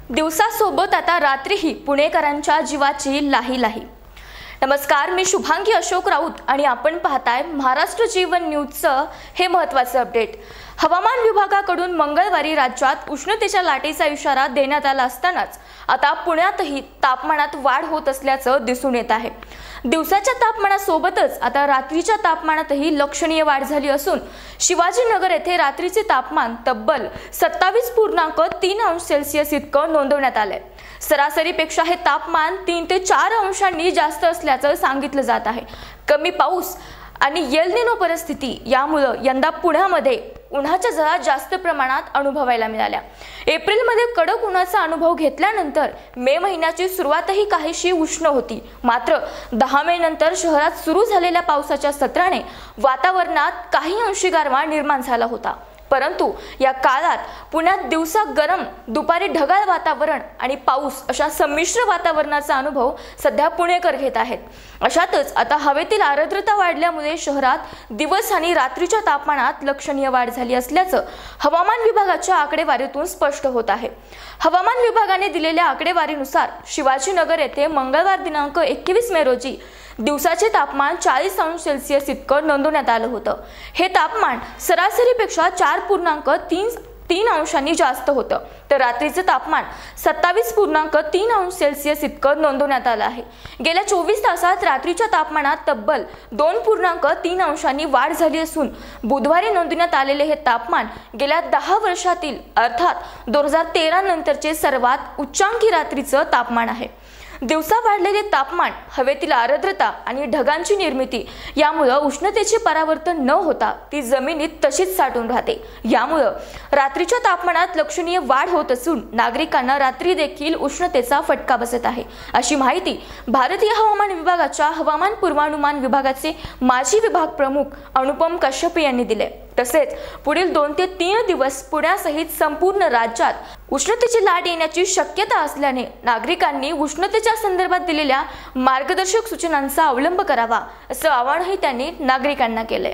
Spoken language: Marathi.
दिवसासोबत आता रात्रीही पुणेकरांच्या जीवाची लाही लाही। नमस्कार, मी शुभांगी अशोक राऊत आणि आपण पाहताय महाराष्ट्र जीवन न्यूजचं हे महत्त्वाचं अपडेट। हवामान विभागाकडून मंगळवारी राज्यात उष्णतेच्या लाटेचा इशारा देण्यात आला असतानाच आता पुण्यातही तापमानात वाढ होत असल्याचं दिसून येत आहे। दिवसाच्या तापमानासोबतच आता रात्रीच्या तापमानातही लक्षणीय वाढ झाली असून शिवाजीनगर येथे रात्रीचे तापमान तब्बल 27.3 अंश सेल्सिअस इतकं नोंदवण्यात आलंय। सरासरीपेक्षा हे तापमान 3 ते 4 अंशांनी जास्त असल्याचं सांगितलं जात आहे। कमी पाऊस आणि एल निनो परिस्थिती यामुळे यंदा पुण्यामध्ये उन्हाच्या झळा जास्त प्रमाणात अनुभवायला मिळाल्या। एप्रिलमध्ये कडक उन्हाचा अनुभव घेतल्यानंतर मे महिन्याची सुरुवातही काहीशी उष्ण होती, मात्र 10 मे नंतर शहरात सुरू झालेल्या पावसाच्या सत्राने वातावरणात काही अंशी गारवा निर्माण झाला होता। परंतु या काळात पुण्यात दिवसा गरम, दुपारी ढगाळ वातावरण आणि पाऊस अशा संमिश्र वातावरणाचा अनुभव सध्या पुणेकर घेत आहेत। अशातच आता हवेतील आर्द्रता वाढल्यामुळे शहरात दिवस आणि रात्रीच्या तापमानात लक्षणीय वाढ झाली असल्याचं हवामान विभागाच्या आकडेवारीतून स्पष्ट होत आहे। हवामान विभागाने दिलेल्या आकडेवारीनुसार शिवाजीनगर येथे मंगळवार दिनांक 21 मे रोजी दिवसाचे तापमान 40 अंश सेल्सिअस इतकं नोंदवण्यात आलं होतं। हे तापमान सरासरीपेक्षा 4.3 अंशांनी जास्त होतं, तर रात्रीचे तापमान 27.3 अंश सेल्सिअस इतकं नोंदवण्यात आलं आहे। गेल्या 24 तासात रात्रीच्या तापमानात तब्बल 2.3 अंशांनी वाढ झाली असून बुधवारी नोंदवण्यात आलेले हे तापमान गेल्या 10 वर्षातील अर्थात 2013 नंतरचे सर्वात उच्चांकी रात्रीचं तापमान आहे। दिवसा वाढलेले तापमान, हवेतील आर्द्रता आणि ढगांची निर्मिती यामुळे उष्णतेचे परावर्तन न होता ती जमिनीत तशीच साठून राहते। यामुळे रात्रीच्या तापमानात लक्षणीय वाढ होत असून नागरिकांना रात्री देखील उष्णतेचा फटका बसत आहे, अशी माहिती भारतीय हवामान विभागाच्या हवामान पूर्वानुमान विभागाचे माजी विभाग प्रमुख अनुपम कश्यप यांनी दिले। तसेच पुढील 2 ते 3 दिवस पुण्यासहित संपूर्ण राज्यात उष्णतेची लाट येण्याची शक्यता असल्याने नागरिकांनी उष्णतेच्या संदर्भात दिलेल्या मार्गदर्शक सूचनांचा अवलंब करावा, असं आवाहनही त्यांनी नागरिकांना केले।